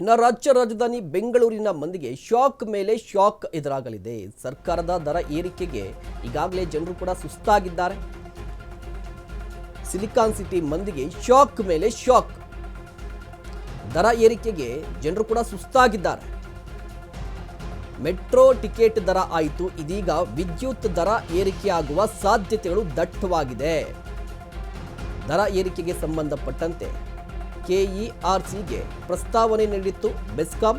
ಇನ್ನು ರಾಜ್ಯ ರಾಜಧಾನಿ ಬೆಂಗಳೂರಿನ ಮಂದಿಗೆ ಶಾಕ್ ಮೇಲೆ ಶಾಕ್ ಎದುರಾಗಲಿದೆ. ಸರ್ಕಾರದ ದರ ಏರಿಕೆಗೆ ಈಗಾಗಲೇ ಜನರು ಕೂಡ ಸುಸ್ತಾಗಿದ್ದಾರೆ. ಸಿಲಿಕಾನ್ ಸಿಟಿ ಮಂದಿಗೆ ಶಾಕ್ ಮೇಲೆ ಶಾಕ್. ದರ ಏರಿಕೆಗೆ ಜನರು ಕೂಡ ಸುಸ್ತಾಗಿದ್ದಾರೆ. ಮೆಟ್ರೋ ಟಿಕೆಟ್ ದರ ಆಯಿತು, ಇದೀಗ ವಿದ್ಯುತ್ ದರ ಏರಿಕೆಯಾಗುವ ಸಾಧ್ಯತೆಗಳು ದಟ್ಟವಾಗಿದೆ. ದರ ಏರಿಕೆಗೆ ಸಂಬಂಧಪಟ್ಟಂತೆ ಕೆಇಆರ್ಸಿಗೆ ಪ್ರಸ್ತಾವನೆ ನೀಡಿತ್ತು ಬೆಸ್ಕಾಂ.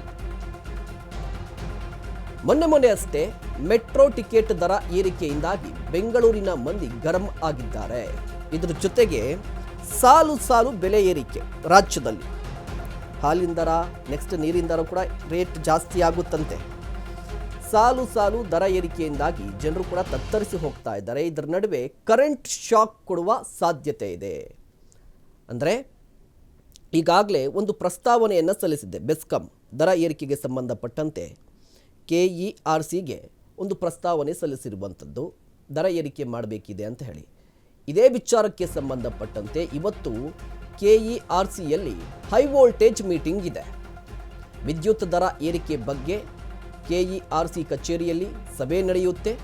ಮೊನ್ನೆ ಅಷ್ಟೇ ಮೆಟ್ರೋ ಟಿಕೆಟ್ ದರ ಏರಿಕೆಯಿಂದಾಗಿ ಬೆಂಗಳೂರಿನ ಮಂದಿ ಗರಂ ಆಗಿದ್ದಾರೆ. ಇದರ ಜೊತೆಗೆ ಸಾಲು ಬೆಲೆ ಏರಿಕೆ ರಾಜ್ಯದಲ್ಲಿ. ಹಾಲಿನ ದರ, ನೆಕ್ಸ್ಟ್ ನೀರಿನ ದರ ಕೂಡ ರೇಟ್ ಜಾಸ್ತಿ ಆಗುತ್ತಂತೆ. ಸಾಲು ದರ ಏರಿಕೆಯಿಂದಾಗಿ ಜನರು ಕೂಡ ತತ್ತರಿಸಿ ಹೋಗ್ತಾ ಇದ್ದಾರೆ. ಇದರ ನಡುವೆ ಕರೆಂಟ್ ಶಾಕ್ ಕೊಡುವ ಸಾಧ್ಯತೆ ಇದೆ. ಅಂದರೆ ಈಗಾಗಲೇ ಒಂದು ಪ್ರಸ್ತಾವನೆಯನ್ನು ಸಲ್ಲಿಸಿದೆ ಬೆಸ್ಕಾಂ. ದರ ಏರಿಕೆಗೆ ಸಂಬಂಧಪಟ್ಟಂತೆ ಕೆಇಆರ್ಸಿಗೆ ಒಂದು ಪ್ರಸ್ತಾವನೆ ಸಲ್ಲಿಸಿರುವಂಥದ್ದು, ದರ ಏರಿಕೆ ಮಾಡಬೇಕಿದೆ ಅಂತ ಹೇಳಿ. ಇದೇ ವಿಚಾರಕ್ಕೆ ಸಂಬಂಧಪಟ್ಟಂತೆ ಇವತ್ತು ಕೆಇಆರ್ಸಿಯಲ್ಲಿ ಹೈ ವೋಲ್ಟೇಜ್ ಮೀಟಿಂಗ್ ಇದೆ. ವಿದ್ಯುತ್ ದರ ಏರಿಕೆ ಬಗ್ಗೆ ಕೆಇಆರ್ಸಿ ಕಚೇರಿಯಲ್ಲಿ ಸಭೆ ನಡೆಯುತ್ತೆ.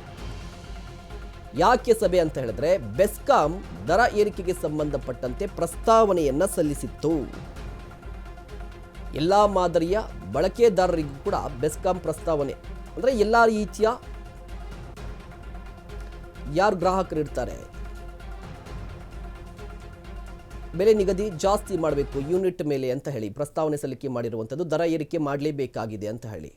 ಯಾಕೆ ಸಭೆ ಅಂತ ಹೇಳಿದ್ರೆ, ಬೆಸ್ಕಾಂ ದರ ಏರಿಕೆಗೆ ಸಂಬಂಧಪಟ್ಟಂತೆ ಪ್ರಸ್ತಾವನೆಯನ್ನ ಸಲ್ಲಿಸಿತ್ತು. ಎಲ್ಲ ಮಾದರಿಯ ಬಳಕೆದಾರರಿಗೂ ಕೂಡ ಬೆಸ್ಕಾಂ ಪ್ರಸ್ತಾವನೆ, ಅಂದರೆ ಎಲ್ಲ ರೀತಿಯ ಯಾರು ಗ್ರಾಹಕರು ಇರ್ತಾರೆ, ಬೆಲೆ ನಿಗದಿ ಜಾಸ್ತಿ ಮಾಡಬೇಕು ಯೂನಿಟ್ ಮೇಲೆ ಅಂತ ಹೇಳಿ ಪ್ರಸ್ತಾವನೆ ಸಲ್ಲಿಕೆ ಮಾಡಿರುವಂಥದ್ದು. ದರ ಏರಿಕೆ ಮಾಡಲೇಬೇಕಾಗಿದೆ ಅಂತ ಹೇಳಿ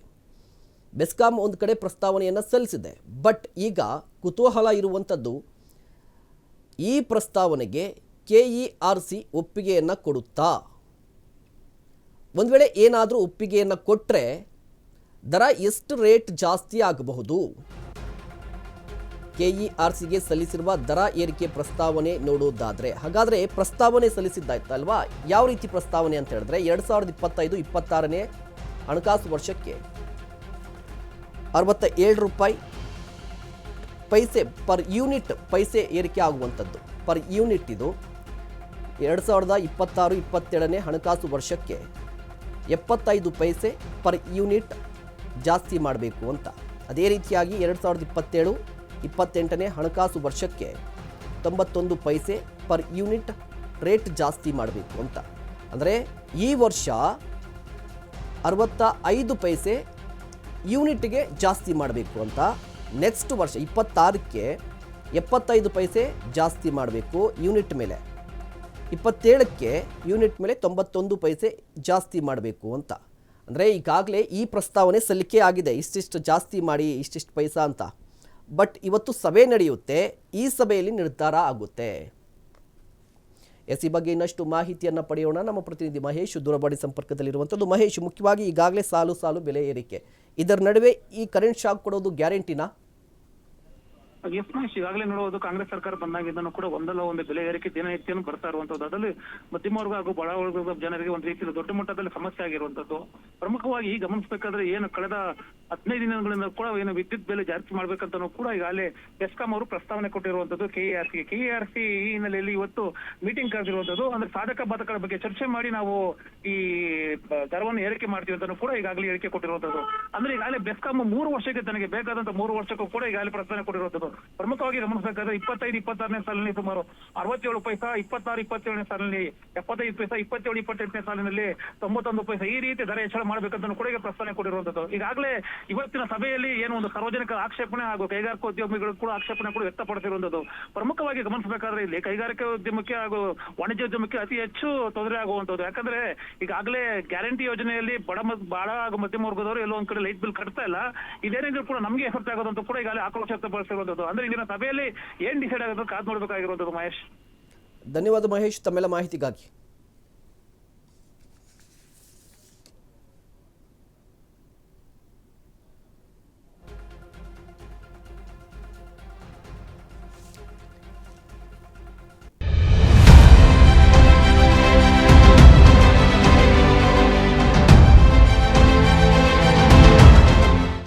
ಬೆಸ್ಕಾಂ ಒಂದು ಕಡೆ ಪ್ರಸ್ತಾವನೆಯನ್ನು ಸಲ್ಲಿಸಿದೆ. ಬಟ್ ಈಗ ಕುತೂಹಲ ಇರುವಂಥದ್ದು, ಈ ಪ್ರಸ್ತಾವನೆಗೆ ಕೆಇಆರ್ಸಿ ಒಪ್ಪಿಗೆಯನ್ನು ಕೊಡುತ್ತಾ? ಒಂದು ವೇಳೆ ಏನಾದರೂ ಒಪ್ಪಿಗೆಯನ್ನು ಕೊಟ್ಟರೆ ದರ ಎಷ್ಟು ರೇಟ್ ಜಾಸ್ತಿ ಆಗಬಹುದು? ಕೆಇಆರ್ಸಿಗೆ ಸಲ್ಲಿಸಿರುವ ದರ ಏರಿಕೆ ಪ್ರಸ್ತಾವನೆ ನೋಡೋದಾದರೆ, ಹಾಗಾದರೆ ಪ್ರಸ್ತಾವನೆ ಸಲ್ಲಿಸಿದ್ದಾಯ್ತಲ್ವಾ? ಯಾವ ರೀತಿ ಪ್ರಸ್ತಾವನೆ ಅಂತ ಹೇಳಿದ್ರೆ, 2025-26ನೇ ಹಣಕಾಸು ವರ್ಷಕ್ಕೆ 67 ರೂಪಾಯಿ ಪೈಸೆ ಪರ್ ಯೂನಿಟ್ ಪೈಸೆ ಏರಿಕೆ ಆಗುವಂಥದ್ದು. ಪರ್ ಯೂನಿಟ್ ಇದು 2026-27ನೇ ಹಣಕಾಸು ವರ್ಷಕ್ಕೆ 75 ಪೈಸೆ ಪರ್ ಯೂನಿಟ್ ಜಾಸ್ತಿ ಮಾಡಬೇಕು ಅಂತ. ಅದೇ ರೀತಿಯಾಗಿ 2027-28ನೇ ಹಣಕಾಸು ವರ್ಷಕ್ಕೆ 91 ಪೈಸೆ ಪರ್ ಯೂನಿಟ್ ರೇಟ್ ಜಾಸ್ತಿ ಮಾಡಬೇಕು ಅಂತ. ಅಂದರೆ ಈ ವರ್ಷ 65 ಪೈಸೆ ಯೂನಿಟ್ಗೆ ಜಾಸ್ತಿ ಮಾಡಬೇಕು ಅಂತ. ನೆಕ್ಸ್ಟ್ ವರ್ಷ 26ಕ್ಕೆ 75 ಪೈಸೆ ಜಾಸ್ತಿ ಮಾಡಬೇಕು ಯೂನಿಟ್ ಮೇಲೆ. 27ಕ್ಕೆ ಯೂನಿಟ್ ಮೇಲೆ 91 ಪೈಸೆ ಜಾಸ್ತಿ ಮಾಡಬೇಕು ಅಂತ. ಅಂದರೆ ಈಗಾಗಲೇ ಈ ಪ್ರಸ್ತಾವನೆ ಸಲ್ಲಿಕೆ ಆಗಿದೆ, ಇಷ್ಟಿಷ್ಟು ಜಾಸ್ತಿ ಮಾಡಿ ಇಷ್ಟಿಷ್ಟು ಪೈಸಾ ಅಂತ. ಬಟ್ ಇವತ್ತು ಸಭೆ ನಡೆಯುತ್ತೆ, ಈ ಸಭೆಯಲ್ಲಿ ನಿರ್ಧಾರ ಆಗುತ್ತೆ. ಈ ಬಗ್ಗೆ ಇನ್ನಷ್ಟು ಮಾಹಿತಿಯನ್ನು ಪಡೆಯೋಣ. ನಮ್ಮ ಪ್ರತಿನಿಧಿ ಮಹೇಶ್ ದೂರವಾಣಿ ಸಂಪರ್ಕದಲ್ಲಿರುವಂಥದ್ದು. ಮಹೇಶ್, ಮುಖ್ಯವಾಗಿ ಈಗಾಗಲೇ ಸಾಲು ಬೆಲೆ ಏರಿಕೆ, ಇದರ ನಡುವೆ ಈ ಕರೆಂಟ್ ಶಾಕ್ ಕೊಡೋದು ಗ್ಯಾರಂಟಿನಾ? ಎಸ್ ಮಹೇಶ್, ಈಗಾಗಲೇ ನೋಡಬಹುದು ಕಾಂಗ್ರೆಸ್ ಸರ್ಕಾರ ಬಂದಾಗಿದ್ದನ್ನು ಕೂಡ ಒಂದಲ್ಲ ಒಂದು ಬೆಲೆ ಏರಿಕೆ ದಿನನಿತ್ಯನೂ ಬರ್ತಾ ಇರುವಂತದ್ದು. ಅದರಲ್ಲಿ ಮಧ್ಯಮ ವರ್ಗ ಹಾಗೂ ಬಡ ವರ್ಗದ ಜನರಿಗೆ ಒಂದು ರೀತಿಯಲ್ಲಿ ದೊಡ್ಡ ಮಟ್ಟದಲ್ಲಿ ಸಮಸ್ಯೆ ಆಗಿರುವಂತದ್ದು. ಪ್ರಮುಖವಾಗಿ ಈ ಗಮನಿಸಬೇಕಾದ್ರೆ ಏನು ಕಳೆದ 15 ದಿನಗಳಿಂದ ಕೂಡ ಏನು ವಿದ್ಯುತ್ ಬೆಲೆ ಜಾಸ್ತಿ ಮಾಡ್ಬೇಕಂತನೂ ಕೂಡ ಈಗಾಗಲೇ ಬೆಸ್ಕಾಂ ಅವರು ಪ್ರಸ್ತಾವನೆ ಕೊಟ್ಟಿರುವಂತದ್ದು ಕೆಇಆರ್ಸಿ ಈ ಹಿನ್ನೆಲೆಯಲ್ಲಿ ಇವತ್ತು ಮೀಟಿಂಗ್ ಕರೆದಿರುವಂತದ್ದು. ಅಂದ್ರೆ ಸಾಧಕ ಬಾಧಕಗಳ ಬಗ್ಗೆ ಚರ್ಚೆ ಮಾಡಿ ನಾವು ಈ ದರವನ್ನು ಏರಿಕೆ ಮಾಡ್ತೀವಿ ಅಂತ ಕೂಡ ಈಗಾಗಲೇ ಹೇಳಿಕೆ ಕೊಟ್ಟಿರುವಂತದ್ದು. ಅಂದ್ರೆ ಈಗಾಗಲೇ ಬೆಸ್ಕಾಂ 3 ವರ್ಷಕ್ಕೆ ತನಗೆ ಬೇಕಾದಂತ 3 ವರ್ಷಕ್ಕೂ ಕೂಡ ಈಗಾಗಲೇ ಪ್ರಸ್ತಾವನೆ ಕೊಟ್ಟಿರುವಂತದ್ದು. ಪ್ರಮುಖವಾಗಿ ಗಮನಿಸಬೇಕಾದ್ರೆ 25-26ನೇ ಸಾಲಿನಲ್ಲಿ ಸುಮಾರು 67 ಪೈಸಾ, 26-27ನೇ ಸಾಲಿನಲ್ಲಿ 75 ಪೈಸಾ, 27-28ನೇ ಸಾಲಿನಲ್ಲಿ 91 ಪೈಸಾ, ಈ ರೀತಿ ದರ ಹೆಚ್ಚಳ ಮಾಡಬೇಕಂತ ಕೂಡ ಈಗ ಪ್ರಸ್ತಾವನೆ ಕೊಟ್ಟಿರುವಂತದ್ದು. ಈಗಾಗಲೇ ಇವತ್ತಿನ ಸಭೆಯಲ್ಲಿ ಏನು ಒಂದು ಸಾರ್ವಜನಿಕ ಆಕ್ಷೇಪಣೆ ಹಾಗೂ ಕೈಗಾರಿಕೋದ್ಯಮಿಗಳು ಕೂಡ ಆಕ್ಷೇಪಣೆ ಕೂಡ ವ್ಯಕ್ತಪಡಿಸಿರುವಂತದ್ದು. ಪ್ರಮುಖವಾಗಿ ಗಮನಿಸಬೇಕಾದ್ರೆ ಇಲ್ಲಿ ಕೈಗಾರಿಕಾ ಉದ್ಯಮಕ್ಕೆ ಹಾಗೂ ವಾಣಿಜ್ಯೋದ್ಯಮಕ್ಕೆ ಅತಿ ಹೆಚ್ಚು ತೊಂದರೆ ಆಗುವಂತದ್ದು. ಯಾಕಂದ್ರೆ ಈಗಾಗಲೇ ಗ್ಯಾರಂಟಿ ಯೋಜನೆಯಲ್ಲಿ ಬಡ ಹಾಗೂ ಮಧ್ಯಮ ವರ್ಗದವರು ಎಲ್ಲೋ ಒಂದ್ ಕಡೆ ಲೈಟ್ ಬಿಲ್ ಕಟ್ತಾ ಇಲ್ಲ, ಇದೇನಿದ್ರು ಕೂಡ ನಮಗೆ ಎಫೆಕ್ಟ್ ಆಗೋದಂತ ಕೂಡ ಈಗಾಗಲೇ ಆಕ್ರೋಶ ವ್ಯಕ್ತಪಡಿಸಿರುವಂತದ್ದು. ಅಂದ್ರೆ ಇಂದಿನ ಸಭೆಯಲ್ಲಿ ಏನ್ ಡಿಸೈಡ್ ಆಗೋದು ಕಾದ್ ನೋಡ್ಬೇಕಾಗಿರುವಂತದ್ದು. ಮಹೇಶ್, ಧನ್ಯವಾದ ಮಹೇಶ್ ತಮ್ಮೆಲ್ಲ ಮಾಹಿತಿಗಾಗಿ.